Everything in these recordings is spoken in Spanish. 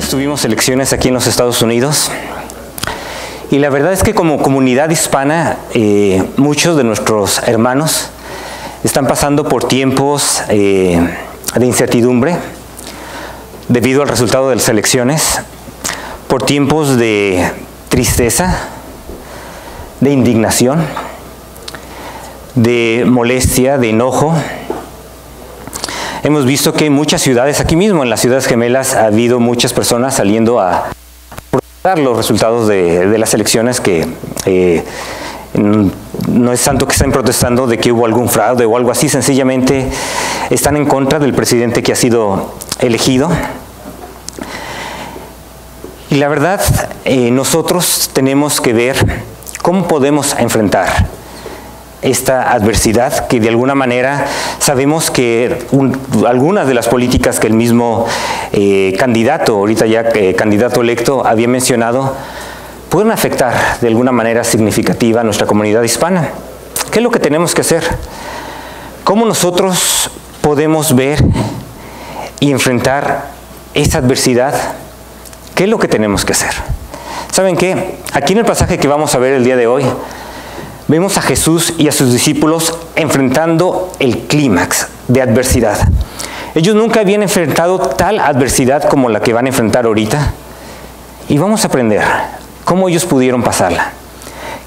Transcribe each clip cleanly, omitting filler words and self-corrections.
viernes tuvimos elecciones aquí en los Estados Unidos y la verdad es que como comunidad hispana muchos de nuestros hermanos están pasando por tiempos de incertidumbre debido al resultado de las elecciones, por tiempos de tristeza, de indignación, de molestia, de enojo. Hemos visto que en muchas ciudades, aquí mismo en las ciudades gemelas, ha habido muchas personas saliendo a protestar los resultados de las elecciones, que no es tanto que estén protestando de que hubo algún fraude o algo así, sencillamente están en contra del presidente que ha sido elegido. Y la verdad, nosotros tenemos que ver cómo podemos enfrentar esta adversidad, que de alguna manera sabemos que algunas de las políticas que el mismo candidato, ahorita ya candidato electo, había mencionado, pueden afectar de alguna manera significativa a nuestra comunidad hispana. ¿Qué es lo que tenemos que hacer? ¿Cómo nosotros podemos ver y enfrentar esa adversidad? ¿Qué es lo que tenemos que hacer? ¿Saben qué? Aquí en el pasaje que vamos a ver el día de hoy, vemos a Jesús y a sus discípulos enfrentando el clímax de adversidad. Ellos nunca habían enfrentado tal adversidad como la que van a enfrentar ahorita. Y vamos a aprender cómo ellos pudieron pasarla.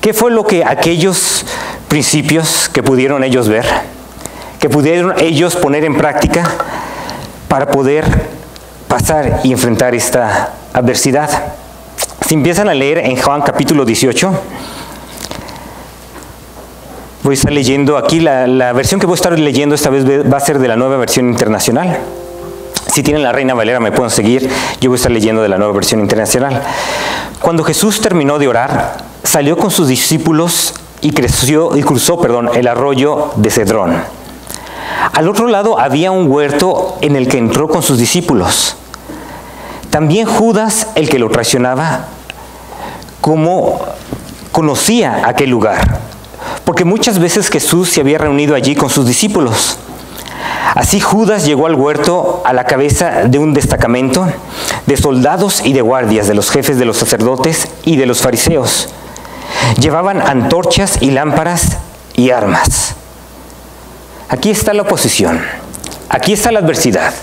¿Qué fue lo que aquellos principios que pudieron ellos ver, que pudieron ellos poner en práctica para poder pasar y enfrentar esta adversidad? Si empiezan a leer en Juan capítulo 18, voy a estar leyendo aquí, la versión que voy a estar leyendo esta vez va a ser de la Nueva Versión Internacional. Si tienen la Reina Valera me pueden seguir, yo voy a estar leyendo de la Nueva Versión Internacional. Cuando Jesús terminó de orar, salió con sus discípulos y cruzó el arroyo de Cedrón. Al otro lado había un huerto en el que entró con sus discípulos. También Judas, el que lo traicionaba, como conocía aquel lugar, porque muchas veces Jesús se había reunido allí con sus discípulos. Así Judas llegó al huerto a la cabeza de un destacamento de soldados y de guardias de los jefes de los sacerdotes y de los fariseos. Llevaban antorchas y lámparas y armas. Aquí está la oposición, aquí está la adversidad.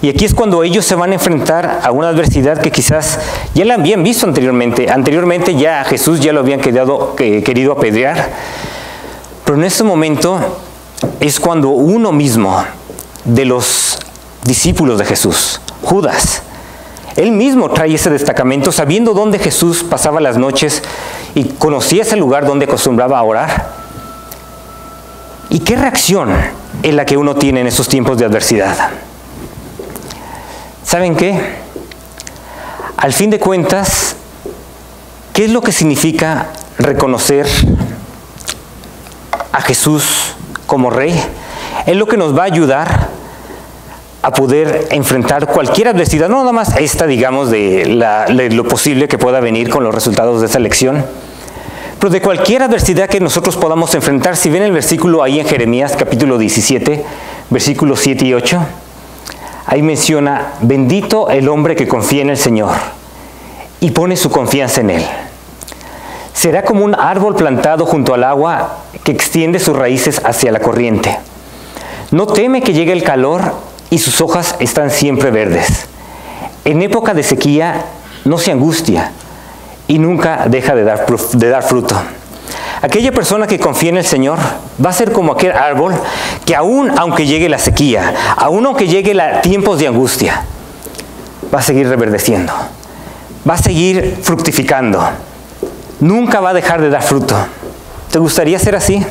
Y aquí es cuando ellos se van a enfrentar a una adversidad que quizás ya la habían visto anteriormente. Anteriormente ya a Jesús ya lo habían querido apedrear. Pero en este momento es cuando uno mismo de los discípulos de Jesús, Judas, él mismo trae ese destacamento sabiendo dónde Jesús pasaba las noches y conocía ese lugar donde acostumbraba a orar. ¿Y qué reacción es la que uno tiene en esos tiempos de adversidad? ¿Saben qué? Al fin de cuentas, ¿qué es lo que significa reconocer a Jesús como Rey? Es lo que nos va a ayudar a poder enfrentar cualquier adversidad, no nada más esta, digamos, de lo posible que pueda venir con los resultados de esa elección, pero de cualquier adversidad que nosotros podamos enfrentar. Si ven el versículo ahí en Jeremías capítulo 17, versículos 7 y 8, ahí menciona: bendito el hombre que confía en el Señor y pone su confianza en Él. Será como un árbol plantado junto al agua que extiende sus raíces hacia la corriente. No teme que llegue el calor y sus hojas están siempre verdes. En época de sequía no se angustia y nunca deja de dar fruto. Aquella persona que confía en el Señor va a ser como aquel árbol que aún aunque llegue la sequía, aún aunque llegue tiempos de angustia, va a seguir reverdeciendo, va a seguir fructificando, nunca va a dejar de dar fruto. ¿Te gustaría ser así?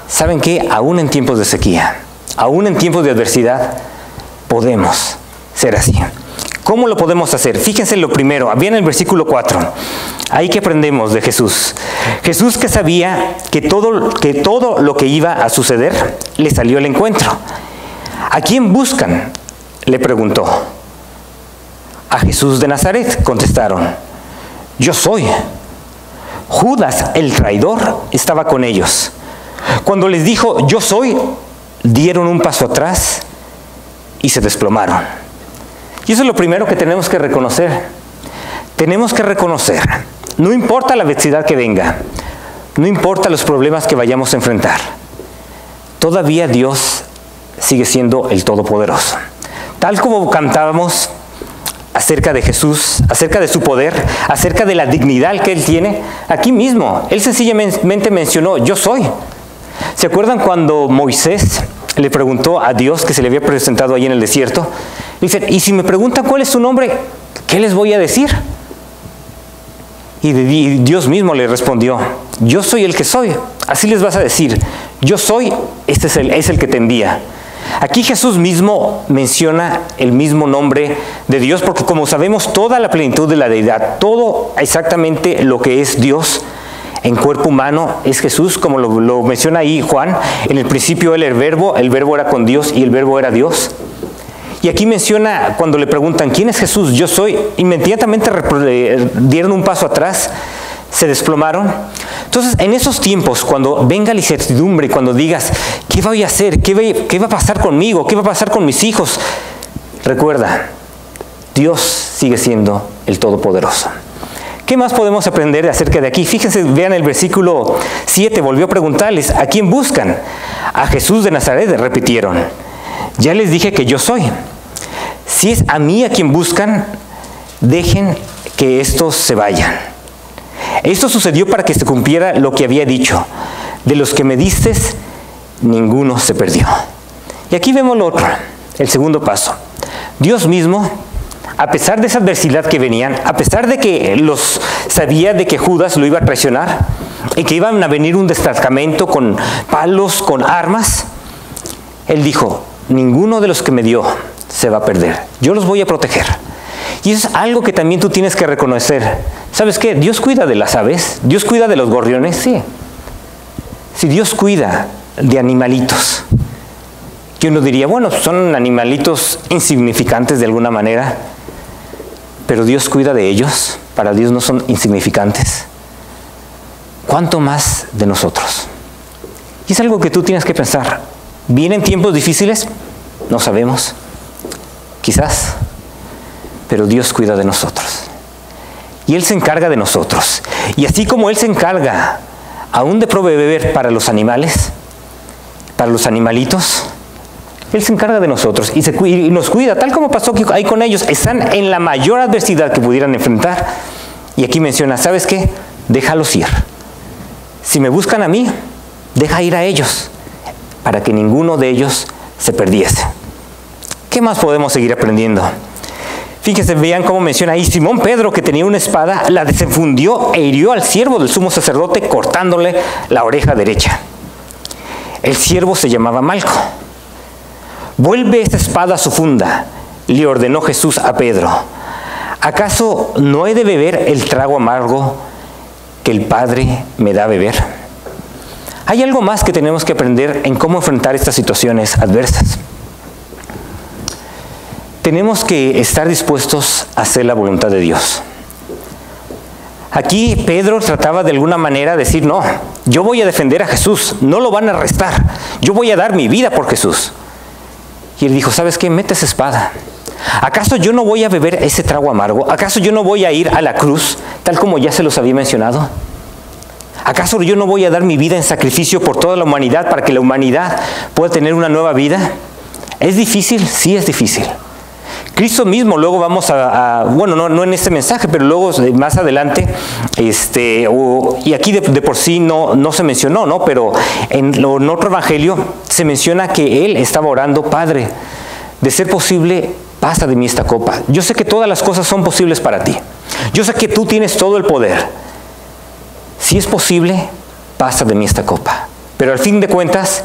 ¿Saben qué? Aún en tiempos de sequía, aún en tiempos de adversidad, podemos ser así. ¿Cómo lo podemos hacer? Fíjense lo primero, viene el versículo 4. Ahí que aprendemos de Jesús. Jesús, que sabía que todo lo que iba a suceder, le salió al encuentro. ¿A quién buscan?, le preguntó. A Jesús de Nazaret, contestaron. Yo soy. Judas, el traidor, estaba con ellos. Cuando les dijo, yo soy, dieron un paso atrás y se desplomaron. Y eso es lo primero que tenemos que reconocer. Tenemos que reconocer, no importa la adversidad que venga, no importa los problemas que vayamos a enfrentar, todavía Dios sigue siendo el Todopoderoso. Tal como cantábamos acerca de Jesús, acerca de su poder, acerca de la dignidad que Él tiene, aquí mismo, Él sencillamente mencionó, yo soy. ¿Se acuerdan cuando Moisés le preguntó a Dios que se le había presentado ahí en el desierto? Dice, y si me preguntan cuál es tu nombre, ¿qué les voy a decir? Y Dios mismo le respondió, yo soy el que soy. Así les vas a decir, yo soy, este es el que te envía. Aquí Jesús mismo menciona el mismo nombre de Dios, porque como sabemos, toda la plenitud de la deidad, todo exactamente lo que es Dios en cuerpo humano es Jesús, como lo menciona ahí Juan. En el principio Él era el verbo era con Dios y el verbo era Dios. Y aquí menciona, cuando le preguntan, ¿quién es Jesús? Yo soy. Inmediatamente dieron un paso atrás, se desplomaron. Entonces, en esos tiempos, cuando venga la incertidumbre, cuando digas, ¿qué voy a hacer? ¿Qué va a pasar conmigo? ¿Qué va a pasar con mis hijos? Recuerda, Dios sigue siendo el Todopoderoso. ¿Qué más podemos aprender acerca de aquí? Fíjense, vean el versículo 7, volvió a preguntarles, ¿a quién buscan? A Jesús de Nazaret, repitieron. Ya les dije que yo soy. Si es a mí a quien buscan, dejen que estos se vayan. Esto sucedió para que se cumpliera lo que había dicho. De los que me diste, ninguno se perdió. Y aquí vemos lo otro, el segundo paso. Dios mismo, a pesar de esa adversidad que venían, a pesar de que sabía de que Judas lo iba a traicionar y que iban a venir un destacamento con palos, con armas, Él dijo, ninguno de los que me dio se va a perder. Yo los voy a proteger. Y eso es algo que también tú tienes que reconocer. ¿Sabes qué? Dios cuida de las aves. Dios cuida de los gorriones. Sí. Si Dios cuida de animalitos, que uno diría, bueno, son animalitos insignificantes de alguna manera, pero Dios cuida de ellos. Para Dios no son insignificantes. ¿Cuánto más de nosotros? Y es algo que tú tienes que pensar. ¿Vienen tiempos difíciles? No sabemos. Quizás. Pero Dios cuida de nosotros. Y Él se encarga de nosotros. Y así como Él se encarga aún de proveer para los animales, para los animalitos, Él se encarga de nosotros y nos cuida, tal como pasó ahí con ellos. Están en la mayor adversidad que pudieran enfrentar. Y aquí menciona, ¿sabes qué? Déjalos ir. Si me buscan a mí, deja ir a ellos, para que ninguno de ellos se perdiese. ¿Qué más podemos seguir aprendiendo? Fíjense, vean cómo menciona ahí, Simón Pedro, que tenía una espada, la desenfundió e hirió al siervo del sumo sacerdote, cortándole la oreja derecha. El siervo se llamaba Malco. Vuelve esa espada a su funda, le ordenó Jesús a Pedro. ¿Acaso no he de beber el trago amargo que el Padre me da a beber? Hay algo más que tenemos que aprender en cómo enfrentar estas situaciones adversas. Tenemos que estar dispuestos a hacer la voluntad de Dios. Aquí Pedro trataba de alguna manera de decir, no, yo voy a defender a Jesús, no lo van a arrestar, yo voy a dar mi vida por Jesús. Y él dijo, ¿sabes qué? Mete esa espada. ¿Acaso yo no voy a beber ese trago amargo? ¿Acaso yo no voy a ir a la cruz, tal como ya se los había mencionado? ¿Acaso yo no voy a dar mi vida en sacrificio por toda la humanidad para que la humanidad pueda tener una nueva vida? ¿Es difícil? Sí, es difícil. Cristo mismo, luego vamos bueno, no en este mensaje, pero luego más adelante, y aquí de por sí no se mencionó, ¿no? Pero en otro evangelio se menciona que Él estaba orando, Padre, de ser posible, pasa de mí esta copa. Yo sé que todas las cosas son posibles para ti. Yo sé que tú tienes todo el poder. Si es posible, pasa de mí esta copa. Pero al fin de cuentas,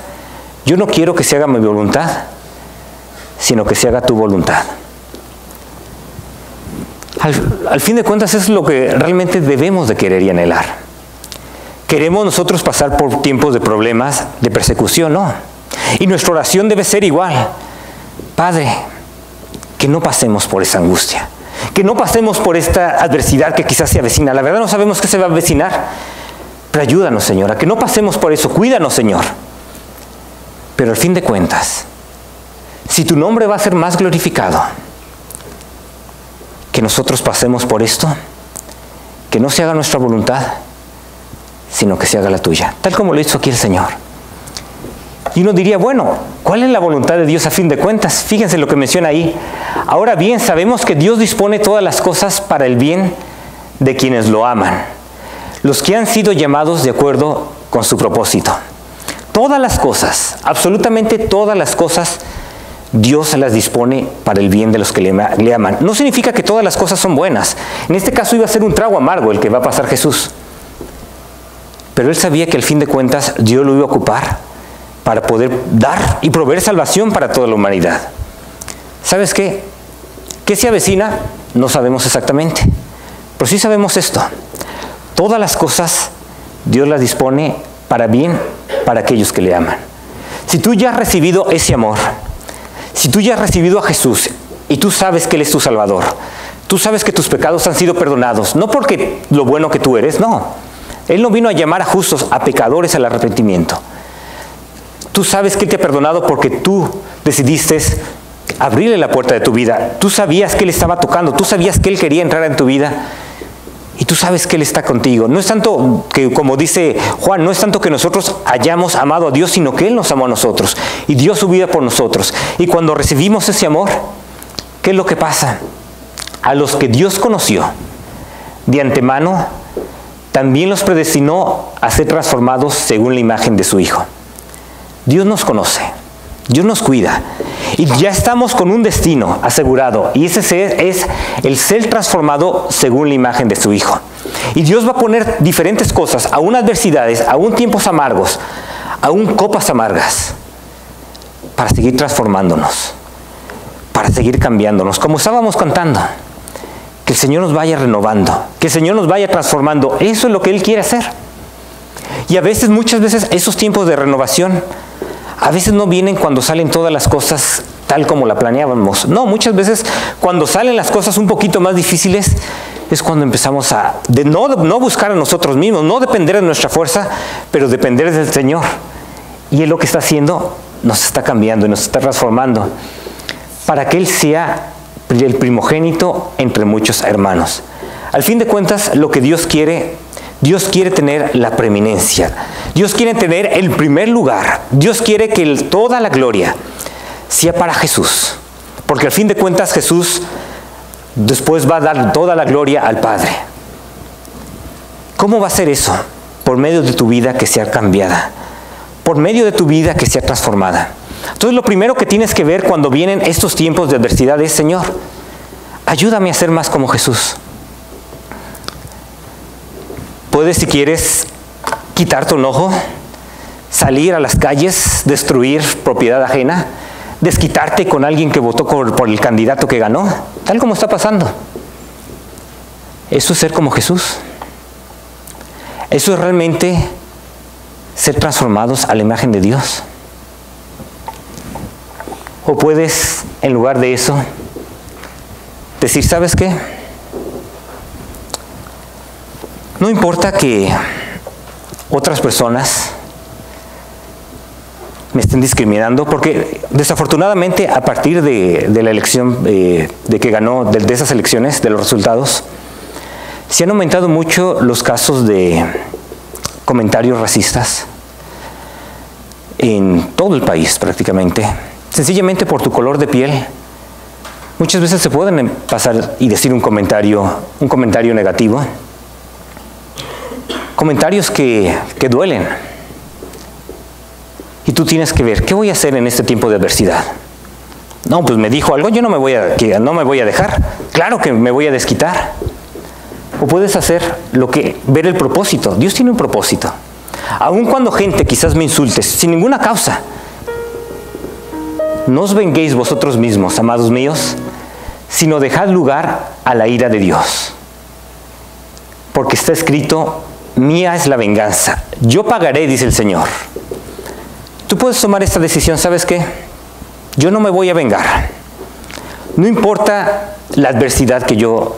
yo no quiero que se haga mi voluntad, sino que se haga tu voluntad. Al fin de cuentas, eso es lo que realmente debemos de querer y anhelar. ¿Queremos nosotros pasar por tiempos de problemas, de persecución? No. Y nuestra oración debe ser igual. Padre, que no pasemos por esa angustia, que no pasemos por esta adversidad que quizás se avecina. La verdad no sabemos qué se va a avecinar, pero ayúdanos, Señor, a que no pasemos por eso. Cuídanos, Señor. Pero al fin de cuentas, si tu nombre va a ser más glorificado, que nosotros pasemos por esto, que no se haga nuestra voluntad, sino que se haga la tuya, tal como lo hizo aquí el Señor. Y uno diría, bueno, ¿cuál es la voluntad de Dios a fin de cuentas? Fíjense lo que menciona ahí. Ahora bien, sabemos que Dios dispone todas las cosas para el bien de quienes lo aman, los que han sido llamados de acuerdo con su propósito. Todas las cosas, absolutamente todas las cosas, Dios las dispone para el bien de los que le aman. No significa que todas las cosas son buenas. En este caso iba a ser un trago amargo el que va a pasar Jesús. Pero él sabía que al fin de cuentas Dios lo iba a ocupar para poder dar y proveer salvación para toda la humanidad. ¿Sabes qué? ¿Qué se avecina? No sabemos exactamente. Pero sí sabemos esto. Todas las cosas Dios las dispone para bien para aquellos que le aman. Si tú ya has recibido ese amor, si tú ya has recibido a Jesús y tú sabes que Él es tu Salvador, tú sabes que tus pecados han sido perdonados, no porque lo bueno que tú eres, no. Él no vino a llamar a justos, a pecadores al arrepentimiento. Tú sabes que Él te ha perdonado porque tú decidiste abrirle la puerta de tu vida. Tú sabías que Él estaba tocando, tú sabías que Él quería entrar en tu vida y tú sabes que Él está contigo. No es tanto que, como dice Juan, no es tanto que nosotros hayamos amado a Dios, sino que Él nos amó a nosotros y dio su vida por nosotros. Y cuando recibimos ese amor, ¿qué es lo que pasa? A los que Dios conoció de antemano, también los predestinó a ser transformados según la imagen de su Hijo. Dios nos conoce, Dios nos cuida y ya estamos con un destino asegurado, y ese es el ser transformado según la imagen de su Hijo. Y Dios va a poner diferentes cosas, aún adversidades, aún tiempos amargos, aún copas amargas, para seguir transformándonos, para seguir cambiándonos, como estábamos cantando. Que el Señor nos vaya renovando, que el Señor nos vaya transformando. Eso es lo que Él quiere hacer. Y a veces, muchas veces, esos tiempos de renovación, a veces no vienen cuando salen todas las cosas tal como la planeábamos. No, muchas veces cuando salen las cosas un poquito más difíciles, es cuando empezamos a no buscar a nosotros mismos, no depender de nuestra fuerza, pero depender del Señor. Y Él lo que está haciendo, nos está cambiando y nos está transformando, para que Él sea el primogénito entre muchos hermanos. Al fin de cuentas, lo que Dios quiere tener la preeminencia. Dios quiere tener el primer lugar. Dios quiere que toda la gloria sea para Jesús. Porque al fin de cuentas Jesús después va a dar toda la gloria al Padre. ¿Cómo va a ser eso? Por medio de tu vida que sea cambiada. Por medio de tu vida que sea transformada. Entonces lo primero que tienes que ver cuando vienen estos tiempos de adversidad es: Señor, ayúdame a ser más como Jesús. Puedes, si quieres, quitarte un ojo, salir a las calles, destruir propiedad ajena, desquitarte con alguien que votó por el candidato que ganó, tal como está pasando. Eso es ser como Jesús. Eso es realmente ser transformados a la imagen de Dios. O puedes, en lugar de eso, decir: ¿sabes qué? No importa que otras personas me estén discriminando, porque desafortunadamente a partir de la elección de que ganó, de esas elecciones, de los resultados, se han aumentado mucho los casos de comentarios racistas en todo el país prácticamente. Sencillamente por tu color de piel, muchas veces se pueden pasar y decir un comentario negativo. Comentarios que duelen. Y tú tienes que ver: ¿qué voy a hacer en este tiempo de adversidad? No, pues me dijo algo, yo no me voy a dejar. Claro que me voy a desquitar. O puedes hacer ver el propósito. Dios tiene un propósito. Aun cuando gente quizás me insulte sin ninguna causa, no os venguéis vosotros mismos, amados míos, sino dejad lugar a la ira de Dios. Porque está escrito: mía es la venganza, yo pagaré, dice el Señor. Tú puedes tomar esta decisión: ¿sabes qué? Yo no me voy a vengar. No importa la adversidad que yo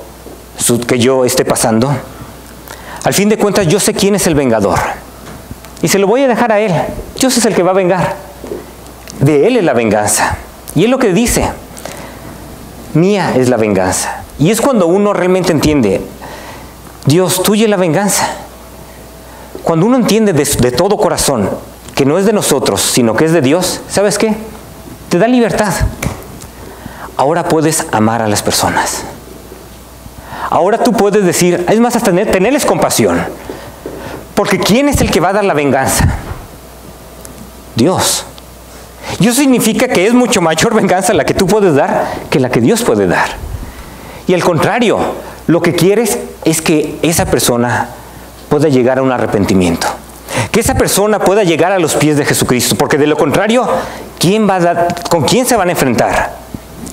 esté pasando. Al fin de cuentas, yo sé quién es el vengador. Y se lo voy a dejar a Él. Dios es el que va a vengar. De Él es la venganza. Y Él lo que dice: mía es la venganza. Y es cuando uno realmente entiende, Dios, tuya es la venganza. Cuando uno entiende de todo corazón que no es de nosotros, sino que es de Dios, ¿sabes qué? Te da libertad. Ahora puedes amar a las personas. Ahora tú puedes decir, es más, hasta tenerles compasión. Porque ¿quién es el que va a dar la venganza? Dios. Y eso significa que es mucho mayor venganza la que tú puedes dar que la que Dios puede dar. Y al contrario, lo que quieres es que esa persona pueda llegar a un arrepentimiento. Que esa persona pueda llegar a los pies de Jesucristo. Porque de lo contrario, ¿con quién se van a enfrentar?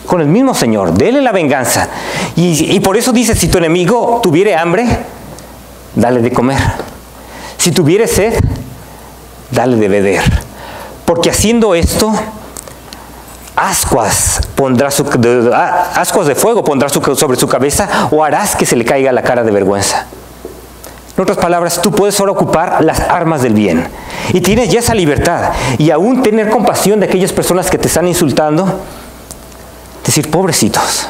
Con el mismo Señor. Dele la venganza. Y por eso dice, si tu enemigo tuviere hambre, dale de comer. Si tuviere sed, dale de beber. Porque haciendo esto, ascuas de fuego pondrá sobre su cabeza, o harás que se le caiga la cara de vergüenza. En otras palabras, tú puedes ahora ocupar las armas del bien. Y tienes ya esa libertad. Y aún tener compasión de aquellas personas que te están insultando. Decir, pobrecitos.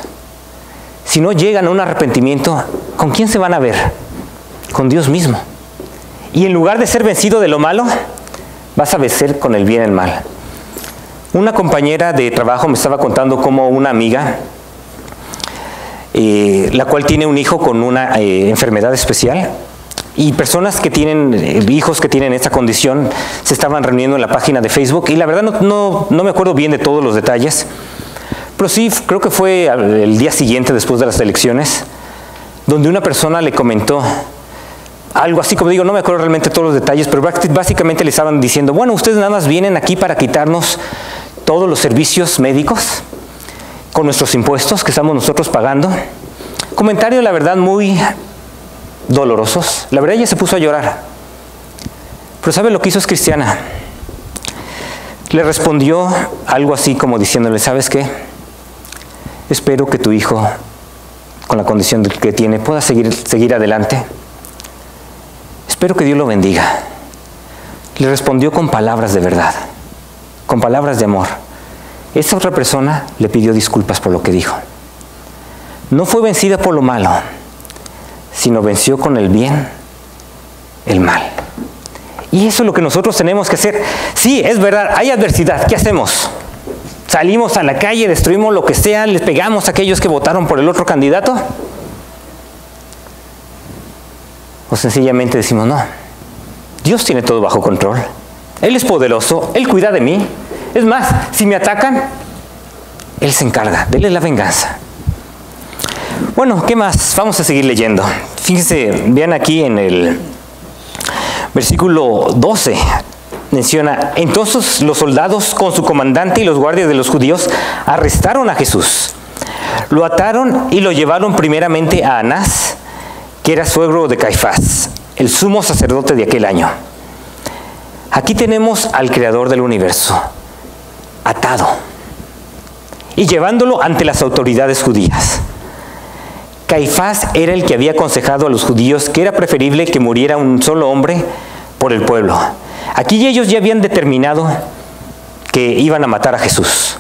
Si no llegan a un arrepentimiento, ¿con quién se van a ver? Con Dios mismo. Y en lugar de ser vencido de lo malo, vas a vencer con el bien el mal. Una compañera de trabajo me estaba contando cómo una amiga, la cual tiene un hijo con una enfermedad especial, y personas que tienen hijos que tienen esa condición se estaban reuniendo en la página de Facebook, y la verdad no me acuerdo bien de todos los detalles, pero sí creo que fue el día siguiente después de las elecciones, donde una persona le comentó algo así, como digo, no me acuerdo realmente todos los detalles, pero básicamente le estaban diciendo, bueno, ustedes nada más vienen aquí para quitarnos todos los servicios médicos con nuestros impuestos que estamos nosotros pagando. Comentario, la verdad, muy dolorosos. La verdad, ella se puso a llorar. Pero ¿sabe lo que hizo? Es cristiana. Le respondió algo así como diciéndole, ¿sabes qué? Espero que tu hijo, con la condición que tiene, pueda seguir adelante. Espero que Dios lo bendiga. Le respondió con palabras de verdad, con palabras de amor. Esta otra persona le pidió disculpas por lo que dijo. No fue vencida por lo malo, sino venció con el bien el mal. Y eso es lo que nosotros tenemos que hacer. Sí, es verdad, hay adversidad. ¿Qué hacemos? ¿Salimos a la calle, destruimos lo que sea, les pegamos a aquellos que votaron por el otro candidato? O sencillamente decimos, no, Dios tiene todo bajo control. Él es poderoso, Él cuida de mí. Es más, si me atacan, Él se encarga, déle la venganza. Bueno, ¿qué más? Vamos a seguir leyendo. Fíjense, vean aquí en el versículo 12, menciona, entonces los soldados con su comandante y los guardias de los judíos arrestaron a Jesús. Lo ataron y lo llevaron primeramente a Anás, que era suegro de Caifás, el sumo sacerdote de aquel año. Aquí tenemos al creador del universo, atado, y llevándolo ante las autoridades judías. Caifás era el que había aconsejado a los judíos que era preferible que muriera un solo hombre por el pueblo. Aquí ellos ya habían determinado que iban a matar a Jesús.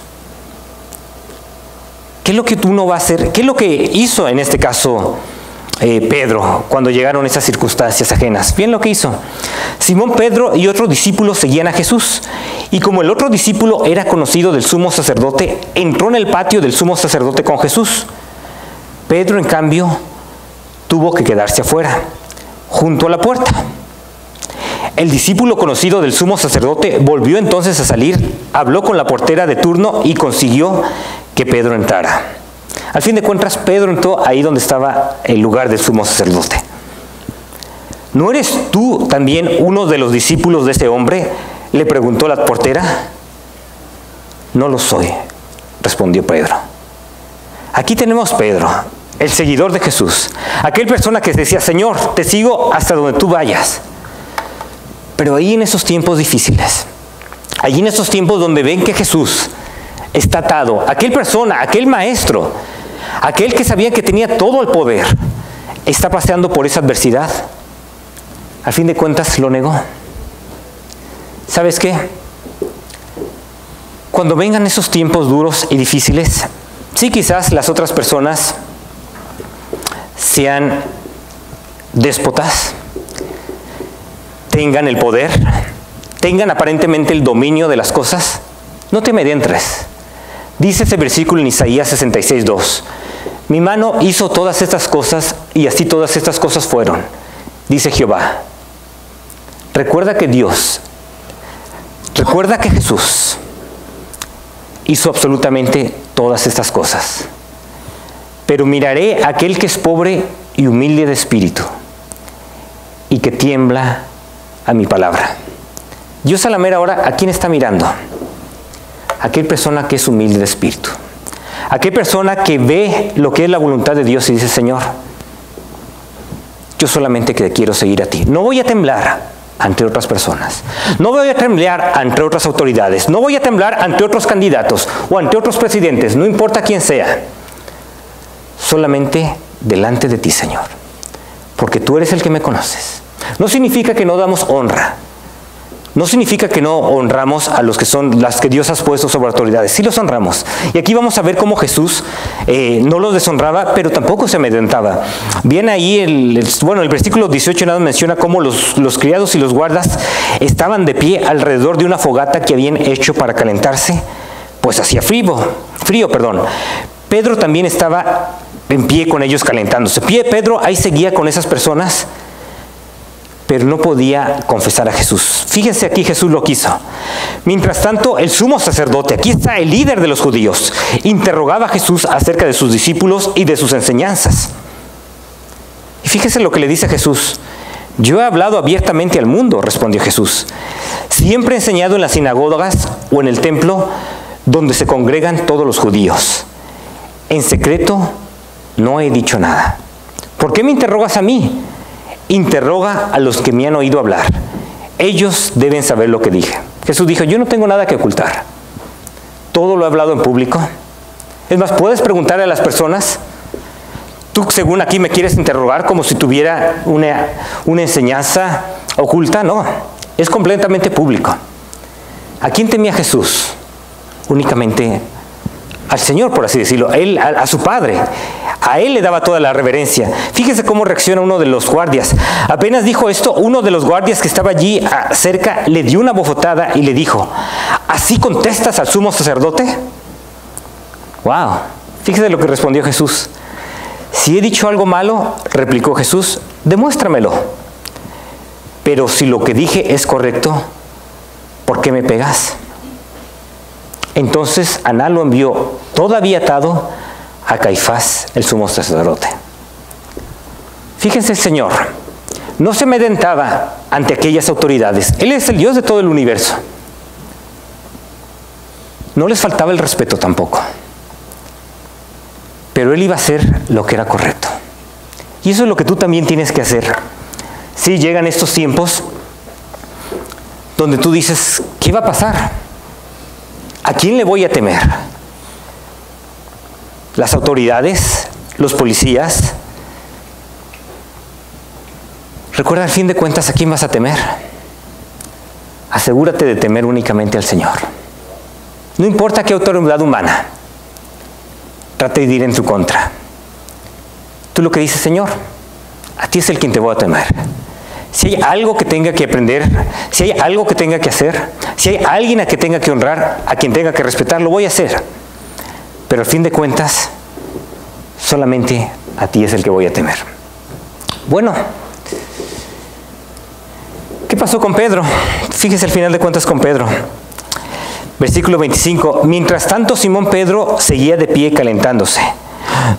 ¿Qué es lo que uno va a hacer? ¿Qué es lo que hizo en este caso Pedro cuando llegaron esas circunstancias ajenas? Bien lo que hizo. Simón Pedro y otro discípulo seguían a Jesús. Y como el otro discípulo era conocido del sumo sacerdote, entró en el patio del sumo sacerdote con Jesús. Pedro, en cambio, tuvo que quedarse afuera, junto a la puerta. El discípulo conocido del sumo sacerdote volvió entonces a salir, habló con la portera de turno y consiguió que Pedro entrara. Al fin de cuentas, Pedro entró ahí donde estaba el lugar del sumo sacerdote. ¿No eres tú también uno de los discípulos de ese hombre?, le preguntó la portera. No lo soy, respondió Pedro. Aquí tenemos Pedro, el seguidor de Jesús, aquel persona que decía, Señor, te sigo hasta donde tú vayas. Pero ahí en esos tiempos difíciles, allí en esos tiempos donde ven que Jesús está atado, aquel persona, aquel maestro, aquel que sabía que tenía todo el poder, está paseando por esa adversidad, al fin de cuentas lo negó. ¿Sabes qué? Cuando vengan esos tiempos duros y difíciles, sí, quizás las otras personas sean déspotas, tengan el poder, tengan aparentemente el dominio de las cosas, no te amedrentes. Dice ese versículo en Isaías 66:2. Mi mano hizo todas estas cosas y así todas estas cosas fueron, dice Jehová. Recuerda que Jesús hizo absolutamente todas estas cosas. Pero miraré a aquel que es pobre y humilde de espíritu y que tiembla a mi palabra. Dios a la mera hora, ¿a quién está mirando? Aquella persona que es humilde de espíritu. Aquella persona que ve lo que es la voluntad de Dios y dice, Señor, yo solamente que quiero seguir a ti. No voy a temblar ante otras personas. No voy a temblar ante otras autoridades. No voy a temblar ante otros candidatos o ante otros presidentes, no importa quién sea. Solamente delante de ti, Señor. Porque tú eres el que me conoces. No significa que no damos honra. No significa que no honramos a los que son las que Dios ha puesto sobre autoridades. Sí los honramos. Y aquí vamos a ver cómo Jesús no los deshonraba, pero tampoco se amedrentaba. Bien ahí, el versículo 18 nada menciona cómo los criados y los guardas estaban de pie alrededor de una fogata que habían hecho para calentarse, pues hacía frío. Pedro también estaba en pie con ellos calentándose. Pedro ahí seguía con esas personas, pero no podía confesar a Jesús. Fíjense aquí, Jesús lo quiso. Mientras tanto, el sumo sacerdote, aquí está el líder de los judíos, interrogaba a Jesús acerca de sus discípulos y de sus enseñanzas. Y fíjese lo que le dice Jesús. Yo he hablado abiertamente al mundo, respondió Jesús. Siempre he enseñado en las sinagogas o en el templo donde se congregan todos los judíos. En secreto no he dicho nada. ¿Por qué me interrogas a mí? Interroga a los que me han oído hablar. Ellos deben saber lo que dije. Jesús dijo, yo no tengo nada que ocultar. Todo lo he hablado en público. Es más, puedes preguntarle a las personas, tú según aquí me quieres interrogar como si tuviera una enseñanza oculta. No, es completamente público. ¿A quién temía Jesús? Únicamente al Señor, por así decirlo, a su Padre. A Él le daba toda la reverencia. Fíjese cómo reacciona uno de los guardias. Apenas dijo esto, uno de los guardias que estaba allí cerca le dio una bofetada y le dijo, ¿así contestas al sumo sacerdote? Wow, fíjese lo que respondió Jesús. Si he dicho algo malo, replicó Jesús, demuéstramelo. Pero si lo que dije es correcto, ¿por qué me pegas? Entonces Anás lo envió todavía atado a Caifás, el sumo sacerdote. Fíjense, el Señor no se amedrentaba ante aquellas autoridades. Él es el Dios de todo el universo. No les faltaba el respeto tampoco. Pero Él iba a hacer lo que era correcto. Y eso es lo que tú también tienes que hacer. Sí, llegan estos tiempos donde tú dices, ¿qué va a pasar? ¿A quién le voy a temer? Las autoridades, los policías. Recuerda, al fin de cuentas, ¿a quién vas a temer? Asegúrate de temer únicamente al Señor. No importa qué autoridad humana trate de ir en tu contra. Tú lo que dices, Señor, a ti es el quien te voy a temer. Si hay algo que tenga que aprender, si hay algo que tenga que hacer, si hay alguien a que tenga que honrar, a quien tenga que respetar, lo voy a hacer. Pero al fin de cuentas, solamente a ti es el que voy a temer. Bueno, ¿qué pasó con Pedro? Fíjese al final de cuentas con Pedro. Versículo 25. Mientras tanto, Simón Pedro seguía de pie calentándose.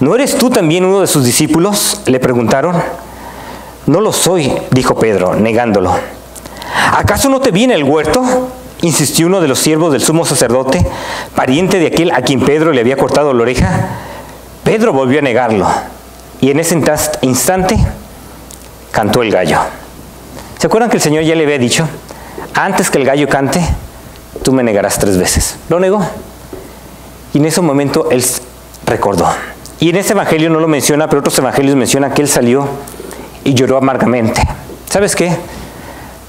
¿No eres tú también uno de sus discípulos?, le preguntaron. No lo soy, dijo Pedro, negándolo. ¿Acaso no te vi en el huerto?, insistió uno de los siervos del sumo sacerdote, pariente de aquel a quien Pedro le había cortado la oreja. Pedro volvió a negarlo, y en ese instante cantó el gallo. ¿Se acuerdan que el Señor ya le había dicho, antes que el gallo cante, tú me negarás 3 veces? Lo negó. Y en ese momento él recordó. Y en ese evangelio no lo menciona, pero otros evangelios mencionan que él salió y lloró amargamente. ¿Sabes qué?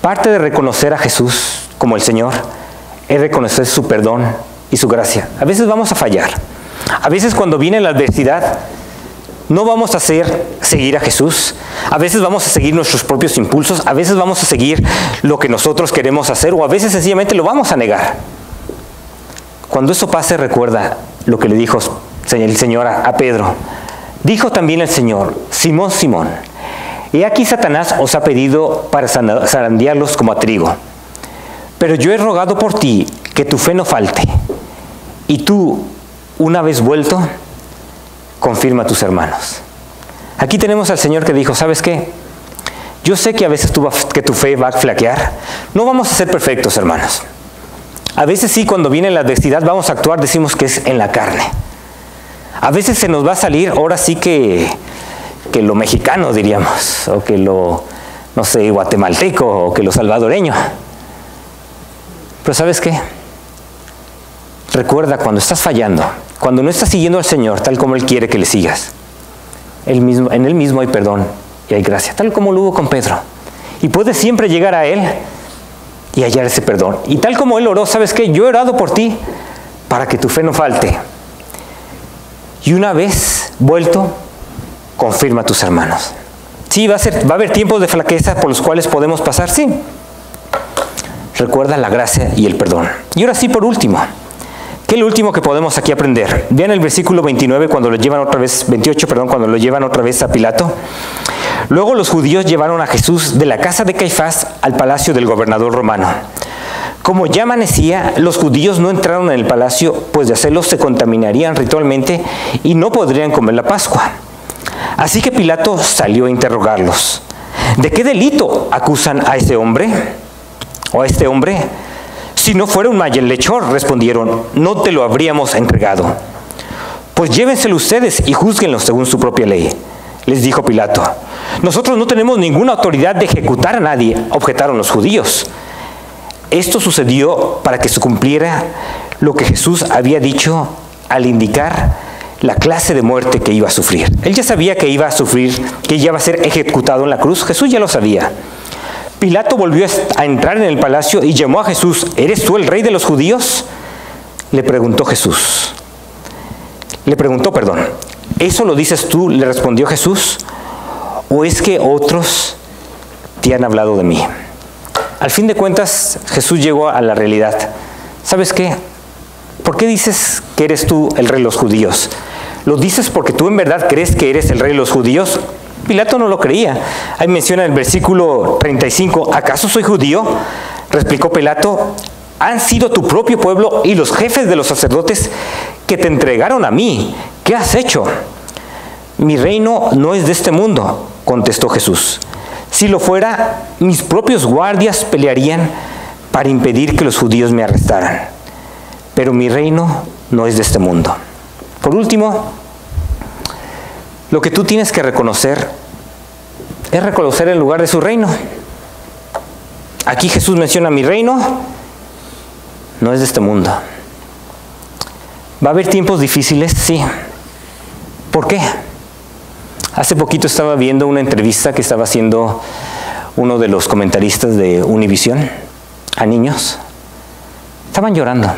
Parte de reconocer a Jesús como el Señor es reconocer su perdón y su gracia. A veces vamos a fallar. A veces cuando viene la adversidad, No vamos a seguir a Jesús. A veces vamos a seguir nuestros propios impulsos, a veces vamos a seguir lo que nosotros queremos hacer, o a veces sencillamente lo vamos a negar. Cuando eso pase, recuerda lo que le dijo el Señor a Pedro. Dijo también el Señor: Simón, Simón, he aquí Satanás os ha pedido para zarandearlos como a trigo. Pero yo he rogado por ti que tu fe no falte. Y tú, una vez vuelto, confirma a tus hermanos. Aquí tenemos al Señor que dijo: ¿sabes qué? Yo sé que a veces que tu fe va a flaquear. No vamos a ser perfectos, hermanos. A veces sí, cuando viene la adversidad vamos a actuar, decimos que es en la carne. A veces se nos va a salir, ahora sí que lo mexicano, diríamos, o que lo, no sé, guatemalteco, o que lo salvadoreño. Pero ¿sabes qué? Recuerda, cuando estás fallando, cuando no estás siguiendo al Señor tal como Él quiere que le sigas, en Él mismo hay perdón y hay gracia, tal como lo hubo con Pedro. Y puedes siempre llegar a Él y hallar ese perdón. Y tal como Él oró, ¿sabes qué? Yo he orado por ti para que tu fe no falte. Y una vez vuelto, confirma a tus hermanos. Sí, va a haber tiempos de flaqueza por los cuales podemos pasar, sí. Recuerda la gracia y el perdón. Y ahora sí, por último, ¿qué es lo último que podemos aquí aprender? Vean el versículo 29, cuando lo llevan otra vez, 28, perdón, cuando lo llevan otra vez a Pilato. Luego los judíos llevaron a Jesús de la casa de Caifás al palacio del gobernador romano. Como ya amanecía, los judíos no entraron en el palacio, pues de hacerlo se contaminarían ritualmente y no podrían comer la Pascua. Así que Pilato salió a interrogarlos. ¿De qué delito acusan a ese hombre? ¿O a este hombre? Si no fuera un malhechor, respondieron, no te lo habríamos entregado. Pues llévenselo ustedes y júzguenlo según su propia ley. Les dijo Pilato. Nosotros no tenemos ninguna autoridad de ejecutar a nadie, objetaron los judíos. Esto sucedió para que se cumpliera lo que Jesús había dicho al indicar la clase de muerte que iba a sufrir. Él ya sabía que iba a sufrir, que ya iba a ser ejecutado en la cruz. Jesús ya lo sabía. Pilato volvió a entrar en el palacio y llamó a Jesús. ¿Eres tú el rey de los judíos? Le preguntó Jesús. ¿Eso lo dices tú? Le respondió Jesús. ¿O es que otros te han hablado de mí? Al fin de cuentas, Jesús llegó a la realidad. ¿Sabes qué? ¿Por qué dices que eres tú el rey de los judíos? ¿Lo dices porque tú en verdad crees que eres el rey de los judíos? Pilato no lo creía. Ahí menciona en el versículo 35, ¿acaso soy judío? Replicó Pilato, han sido tu propio pueblo y los jefes de los sacerdotes que te entregaron a mí. ¿Qué has hecho? Mi reino no es de este mundo, contestó Jesús. Si lo fuera, mis propios guardias pelearían para impedir que los judíos me arrestaran. Pero mi reino no es de este mundo. Por último, lo que tú tienes que reconocer es reconocer el lugar de su reino. Aquí Jesús menciona: mi reino no es de este mundo. ¿Va a haber tiempos difíciles? Sí. ¿Por qué? Hace poquito estaba viendo una entrevista que estaba haciendo uno de los comentaristas de Univisión a niños. Estaban llorando.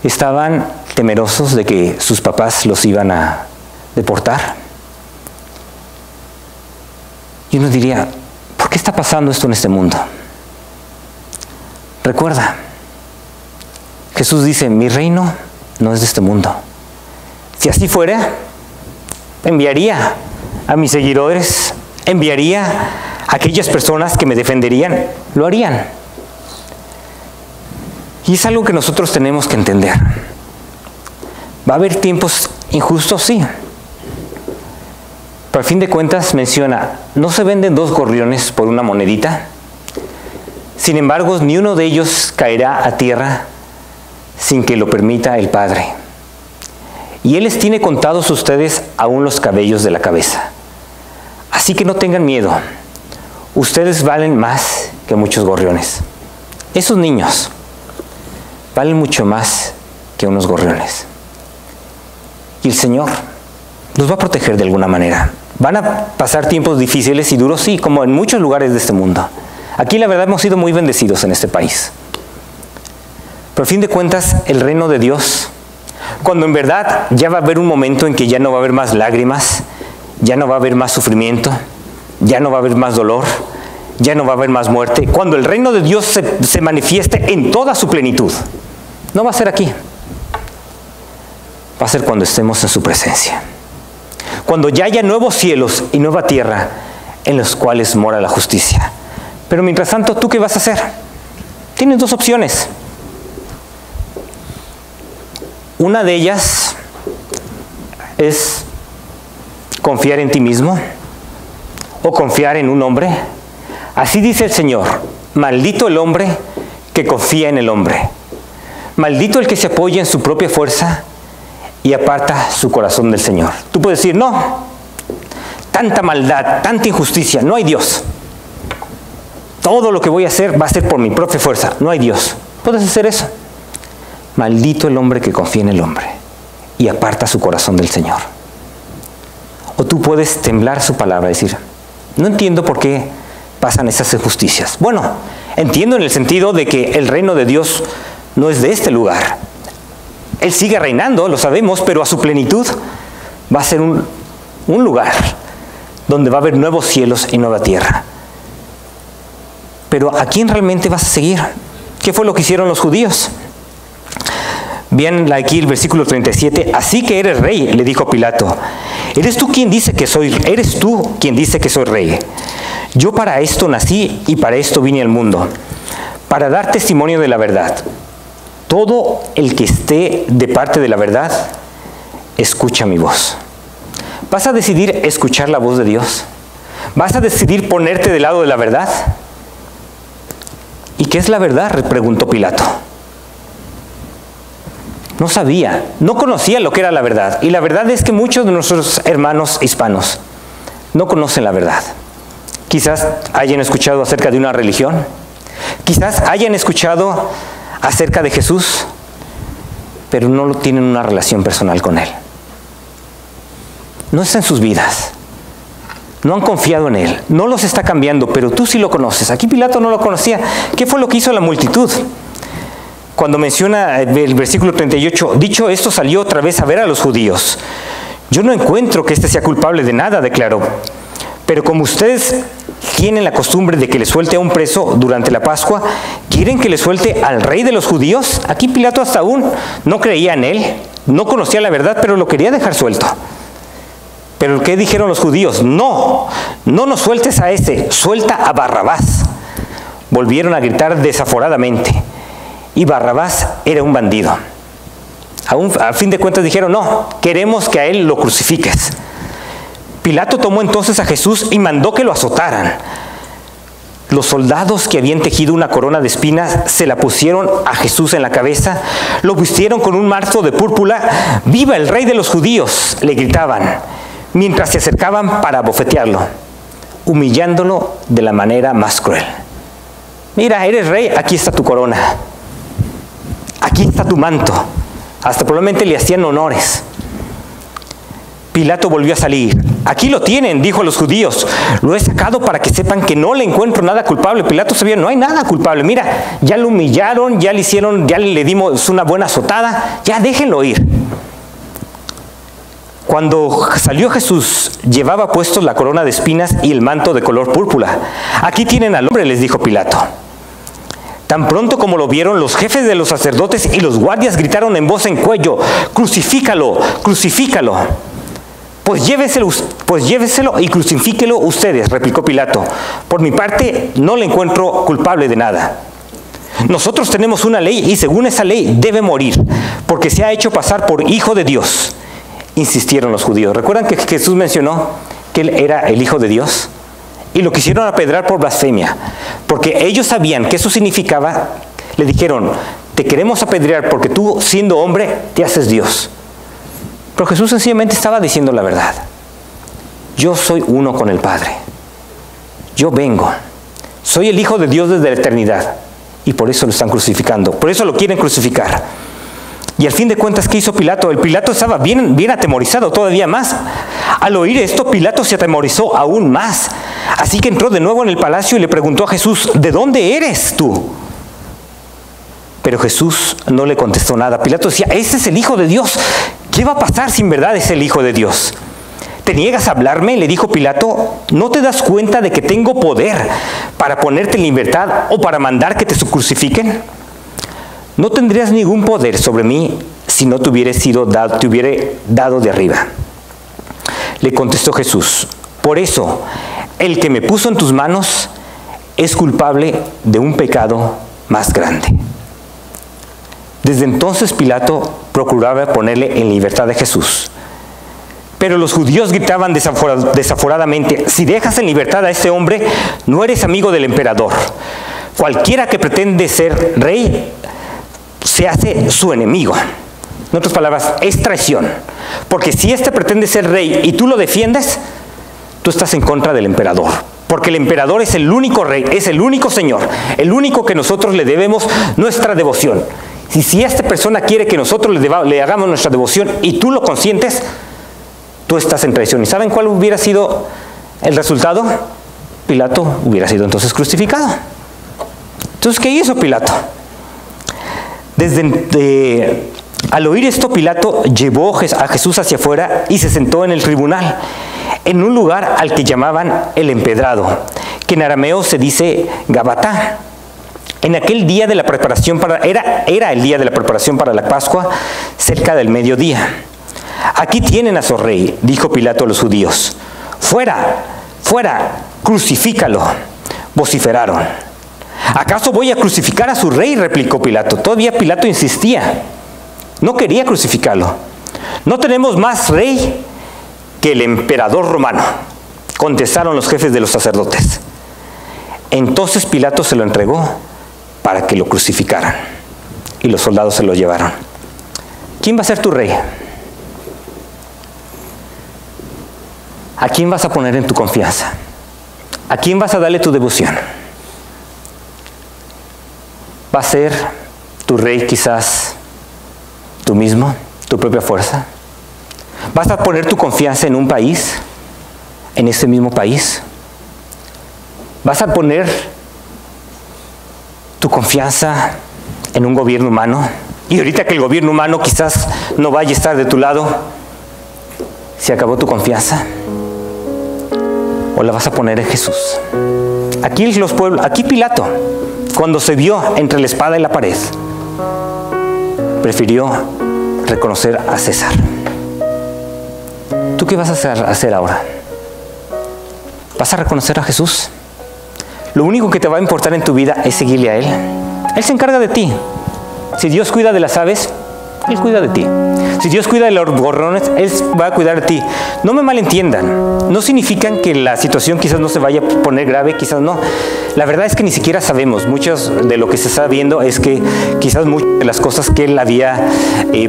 Estaban temerosos de que sus papás los iban a deportar. Y uno diría, ¿por qué está pasando esto en este mundo? Recuerda, Jesús dice, mi reino no es de este mundo. Si así fuera, enviaría a mis seguidores, enviaría a aquellas personas que me defenderían, lo harían. Y es algo que nosotros tenemos que entender. ¿Va a haber tiempos injustos? Sí. Pero al fin de cuentas menciona, ¿no se venden 2 gorriones por una monedita? Sin embargo, ni uno de ellos caerá a tierra sin que lo permita el Padre. Y Él les tiene contados a ustedes aún los cabellos de la cabeza. Así que no tengan miedo. Ustedes valen más que muchos gorriones. Esos niños valen mucho más que unos gorriones. Y el Señor los va a proteger de alguna manera. Van a pasar tiempos difíciles y duros, sí, como en muchos lugares de este mundo. Aquí la verdad hemos sido muy bendecidos en este país. Pero a fin de cuentas, el reino de Dios Cuando en verdad ya va a haber un momento en que ya no va a haber más lágrimas, ya no va a haber más sufrimiento, ya no va a haber más dolor, ya no va a haber más muerte. Cuando el reino de Dios se manifieste en toda su plenitud. No va a ser aquí. Va a ser cuando estemos en su presencia. Cuando ya haya nuevos cielos y nueva tierra en los cuales mora la justicia. Pero mientras tanto, ¿tú qué vas a hacer? Tienes dos opciones. Una de ellas es confiar en ti mismo o confiar en un hombre. Así dice el Señor: maldito el hombre que confía en el hombre. Maldito el que se apoya en su propia fuerza y aparta su corazón del Señor. Tú puedes decir: no, tanta maldad, tanta injusticia, no hay Dios. Todo lo que voy a hacer va a ser por mi propia fuerza, no hay Dios. Puedes hacer eso. Maldito el hombre que confía en el hombre y aparta su corazón del Señor. O tú puedes temblar su palabra y decir: no entiendo por qué pasan esas injusticias. Bueno, entiendo en el sentido de que el reino de Dios no es de este lugar. Él sigue reinando, lo sabemos, pero a su plenitud va a ser un lugar donde va a haber nuevos cielos y nueva tierra. Pero ¿a quién realmente vas a seguir? ¿Qué fue lo que hicieron los judíos? Bien, aquí el versículo 37, así que eres rey, le dijo Pilato. ¿Eres tú quien dice que soy rey? Yo para esto nací y para esto vine al mundo, para dar testimonio de la verdad. Todo el que esté de parte de la verdad, escucha mi voz. ¿Vas a decidir escuchar la voz de Dios? ¿Vas a decidir ponerte del lado de la verdad? ¿Y qué es la verdad?, preguntó Pilato. No sabía, no conocía lo que era la verdad. Y la verdad es que muchos de nuestros hermanos hispanos no conocen la verdad. Quizás hayan escuchado acerca de una religión. Quizás hayan escuchado acerca de Jesús, pero no tienen una relación personal con Él. No está en sus vidas. No han confiado en Él. No los está cambiando, pero tú sí lo conoces. Aquí Pilato no lo conocía. ¿Qué fue lo que hizo la multitud? Cuando menciona el versículo 38, dicho esto, salió otra vez a ver a los judíos. Yo no encuentro que éste sea culpable de nada, declaró. Pero como ustedes tienen la costumbre de que le suelte a un preso durante la Pascua, ¿quieren que le suelte al rey de los judíos? Aquí Pilato hasta aún no creía en él, no conocía la verdad, pero lo quería dejar suelto. Pero ¿qué dijeron los judíos? No, no nos sueltes a ese, suelta a Barrabás. Volvieron a gritar desaforadamente. Y Barrabás era un bandido. A fin de cuentas dijeron: no, queremos que a él lo crucifiques. Pilato tomó entonces a Jesús y mandó que lo azotaran. Los soldados que habían tejido una corona de espinas se la pusieron a Jesús en la cabeza, lo vistieron con un manto de púrpura. ¡Viva el rey de los judíos!, le gritaban, mientras se acercaban para abofetearlo, humillándolo de la manera más cruel. Mira, eres rey, aquí está tu corona. Aquí está tu manto. Hasta probablemente le hacían honores. Pilato volvió a salir. Aquí lo tienen, dijo a los judíos. Lo he sacado para que sepan que no le encuentro nada culpable. Pilato sabía, no hay nada culpable. Mira, ya lo humillaron, ya le dimos una buena azotada. Ya déjenlo ir. Cuando salió Jesús, llevaba puestos la corona de espinas y el manto de color púrpura. Aquí tienen al hombre, les dijo Pilato. Tan pronto como lo vieron, los jefes de los sacerdotes y los guardias gritaron en voz en cuello: ¡crucifícalo, crucifícalo! Pues lléveselo y crucifíquelo ustedes, replicó Pilato. Por mi parte, no le encuentro culpable de nada. Nosotros tenemos una ley y según esa ley debe morir, porque se ha hecho pasar por hijo de Dios, insistieron los judíos. ¿Recuerdan que Jesús mencionó que él era el Hijo de Dios? Y lo quisieron apedrear por blasfemia, porque ellos sabían que eso significaba. Le dijeron: te queremos apedrear porque tú, siendo hombre, te haces Dios. Pero Jesús sencillamente estaba diciendo la verdad. Yo soy uno con el Padre. Yo vengo. Soy el Hijo de Dios desde la eternidad. Y por eso lo están crucificando. Por eso lo quieren crucificar. Y al fin de cuentas, ¿qué hizo Pilato? El Pilato estaba bien atemorizado todavía más. Al oír esto, Pilato se atemorizó aún más. Así que entró de nuevo en el palacio y le preguntó a Jesús: ¿de dónde eres tú? Pero Jesús no le contestó nada. Pilato decía, ese es el Hijo de Dios. ¿Qué va a pasar si en verdad es el Hijo de Dios? ¿Te niegas a hablarme?, le dijo Pilato. ¿No te das cuenta de que tengo poder para ponerte en libertad o para mandar que te crucifiquen? No tendrías ningún poder sobre mí si no te hubiera dado de arriba. Le contestó Jesús, por eso, el que me puso en tus manos es culpable de un pecado más grande. Desde entonces Pilato procuraba ponerle en libertad a Jesús. Pero los judíos gritaban desaforadamente, si dejas en libertad a ese hombre, no eres amigo del emperador. Cualquiera que pretende ser rey se hace su enemigo. En otras palabras, es traición. Porque si éste pretende ser rey y tú lo defiendes, tú estás en contra del emperador. Porque el emperador es el único rey, es el único señor, el único que nosotros le debemos nuestra devoción. Y si esta persona quiere que nosotros le hagamos nuestra devoción y tú lo consientes, tú estás en traición. ¿Y saben cuál hubiera sido el resultado? Pilato hubiera sido entonces crucificado. Entonces, ¿qué hizo Pilato? Al oír esto, Pilato llevó a Jesús hacia afuera y se sentó en el tribunal, en un lugar al que llamaban el empedrado, que en arameo se dice Gabatá. En aquel día de la preparación era el día de la preparación para la Pascua, cerca del mediodía. Aquí tienen a su rey, dijo Pilato a los judíos. Fuera, fuera, crucifícalo, vociferaron. ¿Acaso voy a crucificar a su rey?, replicó Pilato. Todavía Pilato insistía. No quería crucificarlo. No tenemos más rey que el emperador romano, contestaron los jefes de los sacerdotes. Entonces Pilato se lo entregó para que lo crucificaran, y los soldados se lo llevaron. ¿Quién va a ser tu rey? ¿A quién vas a poner en tu confianza? ¿A quién vas a darle tu devoción? ¿Va a ser tu rey quizás tú mismo, tu propia fuerza? ¿Vas a poner tu confianza en un país, en ese mismo país? ¿Vas a poner tu confianza en un gobierno humano? Y ahorita que el gobierno humano quizás no vaya a estar de tu lado, ¿se acabó tu confianza? ¿O la vas a poner en Jesús? Aquí Pilato, cuando se vio entre la espada y la pared, prefirió reconocer a César. ¿Tú qué vas a hacer ahora? ¿Vas a reconocer a Jesús? Lo único que te va a importar en tu vida es seguirle a Él. Él se encarga de ti. Si Dios cuida de las aves, Él cuida de ti. Si Dios cuida de los gorriones, Él va a cuidar de ti. No me malentiendan. No significan que la situación quizás no se vaya a poner grave, quizás no. La verdad es que ni siquiera sabemos. Muchos de lo que se está viendo es que quizás muchas de las cosas que Él había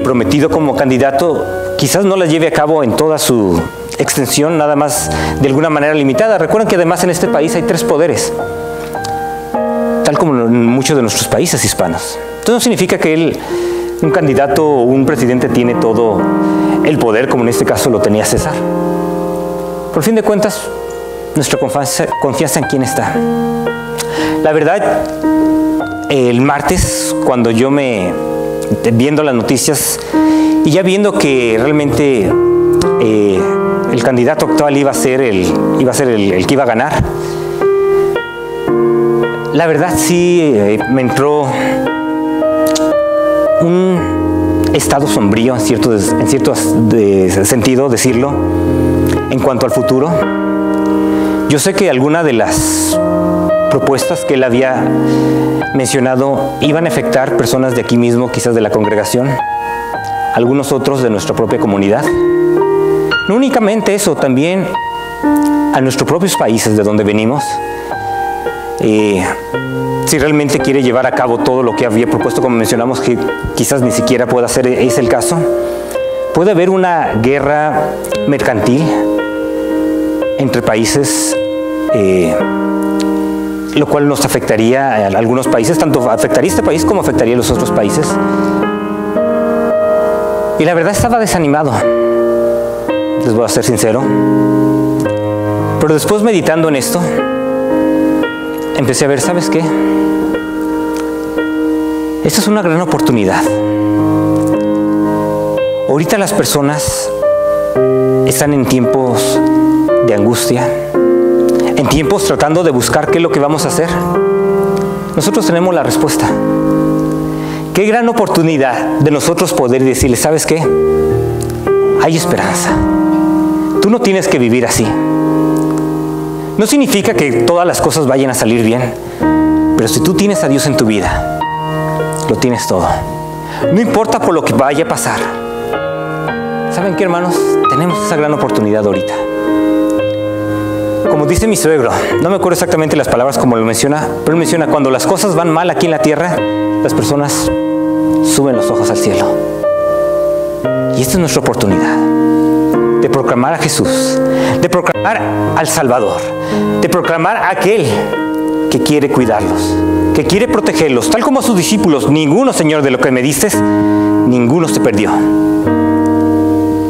prometido como candidato, quizás no las lleve a cabo en toda su extensión, nada más de alguna manera limitada. Recuerden que además en este país hay 3 poderes, tal como en muchos de nuestros países hispanos. Entonces no significa que un candidato o un presidente tiene todo el poder, como en este caso lo tenía César. Por fin de cuentas, nuestra confianza en quién está. La verdad, el martes, cuando yo viendo las noticias y ya viendo que realmente el candidato actual iba a ser el que iba a ganar, la verdad sí me entró un estado sombrío, en cierto sentido decirlo, en cuanto al futuro. Yo sé que alguna de las propuestas que él había mencionado iban a afectar personas de aquí mismo, quizás de la congregación, algunos otros de nuestra propia comunidad. No únicamente eso, también a nuestros propios países de donde venimos. Si realmente quiere llevar a cabo todo lo que había propuesto, como mencionamos, que quizás ni siquiera pueda ser ese el caso, puede haber una guerra mercantil entre países, lo cual nos afectaría a algunos países, tanto afectaría a este país como afectaría a los otros países. Y la verdad estaba desanimado, les voy a ser sincero, pero después meditando en esto, empecé a ver, ¿sabes qué? Esta es una gran oportunidad. Ahorita las personas están en tiempos de angustia, en tiempos tratando de buscar qué es lo que vamos a hacer. Nosotros tenemos la respuesta. Qué gran oportunidad de nosotros poder decirle, ¿sabes qué? Hay esperanza. Tú no tienes que vivir así. No significa que todas las cosas vayan a salir bien, pero si tú tienes a Dios en tu vida, lo tienes todo. No importa por lo que vaya a pasar. ¿Saben qué, hermanos? Tenemos esa gran oportunidad ahorita. Como dice mi suegro, no me acuerdo exactamente las palabras como lo menciona, pero él menciona, cuando las cosas van mal aquí en la tierra, las personas suben los ojos al cielo. Y esta es nuestra oportunidad de proclamar a Jesús, de proclamar al Salvador, de proclamar a aquel que quiere cuidarlos, que quiere protegerlos, tal como a sus discípulos. Ninguno, Señor, de lo que me diste, ninguno se perdió.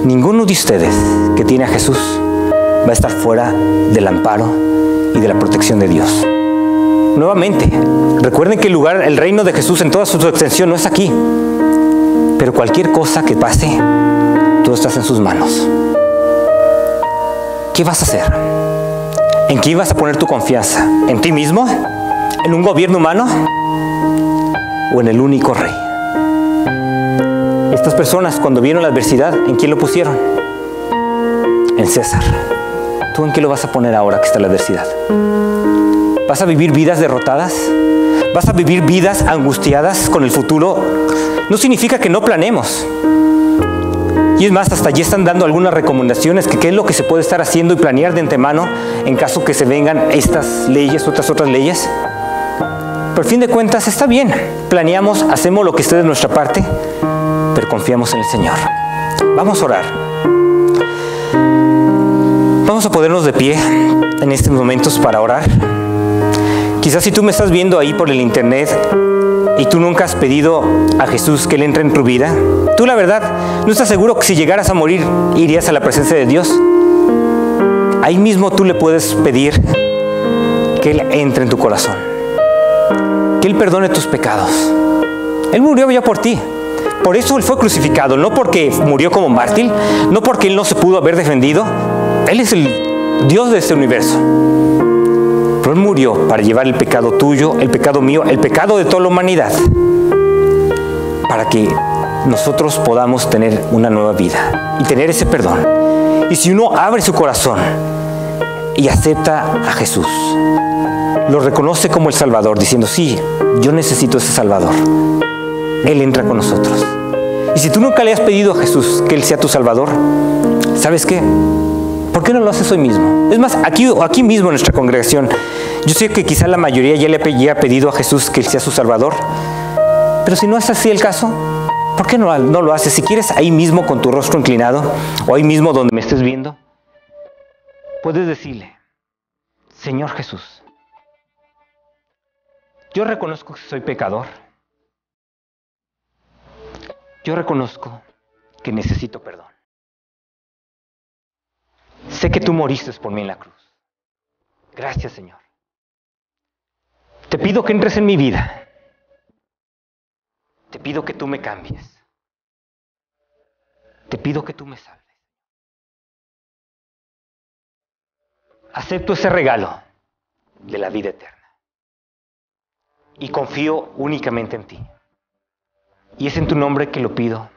Ninguno de ustedes que tiene a Jesús va a estar fuera del amparo y de la protección de Dios. Nuevamente, recuerden que el reino de Jesús en toda su extensión no es aquí. Pero cualquier cosa que pase, tú estás en sus manos. ¿Qué vas a hacer? ¿En qué vas a poner tu confianza? ¿En ti mismo? ¿En un gobierno humano? ¿O en el único Rey? Estas personas, cuando vieron la adversidad, ¿en quién lo pusieron? En César. ¿Tú en qué lo vas a poner ahora que está la adversidad? ¿Vas a vivir vidas derrotadas? ¿Vas a vivir vidas angustiadas con el futuro? No significa que no planeemos. Y es más, hasta allí están dando algunas recomendaciones que qué es lo que se puede estar haciendo y planear de antemano en caso que se vengan estas leyes, otras leyes. Pero al fin de cuentas está bien. Planeamos, hacemos lo que esté de nuestra parte, pero confiamos en el Señor. Vamos a orar. Vamos a ponernos de pie en estos momentos para orar. Quizás si tú me estás viendo ahí por el internet y tú nunca has pedido a Jesús que Él entre en tu vida, tú la verdad no estás seguro que si llegaras a morir irías a la presencia de Dios. Ahí mismo tú le puedes pedir que Él entre en tu corazón, que Él perdone tus pecados. Él murió ya por ti. Por eso Él fue crucificado, no porque murió como mártir, no porque Él no se pudo haber defendido. Él es el Dios de este universo. Pero Él murió para llevar el pecado tuyo, el pecado mío, el pecado de toda la humanidad, para que nosotros podamos tener una nueva vida y tener ese perdón. Y si uno abre su corazón y acepta a Jesús, lo reconoce como el Salvador, diciendo, sí, yo necesito ese Salvador, Él entra con nosotros. Y si tú nunca le has pedido a Jesús que Él sea tu Salvador, ¿sabes qué? ¿Por qué no lo haces hoy mismo? Es más, aquí mismo en nuestra congregación, yo sé que quizá la mayoría ya le ha pedido a Jesús que Él sea su Salvador, pero si no es así el caso, ¿por qué no lo haces? Si quieres, ahí mismo con tu rostro inclinado, o ahí mismo donde me estés viendo, puedes decirle, Señor Jesús, yo reconozco que soy pecador. Yo reconozco que necesito perdón. Sé que tú moriste por mí en la cruz. Gracias, Señor. Te pido que entres en mi vida. Te pido que tú me cambies. Te pido que tú me salves. Acepto ese regalo de la vida eterna. Y confío únicamente en ti. Y es en tu nombre que lo pido.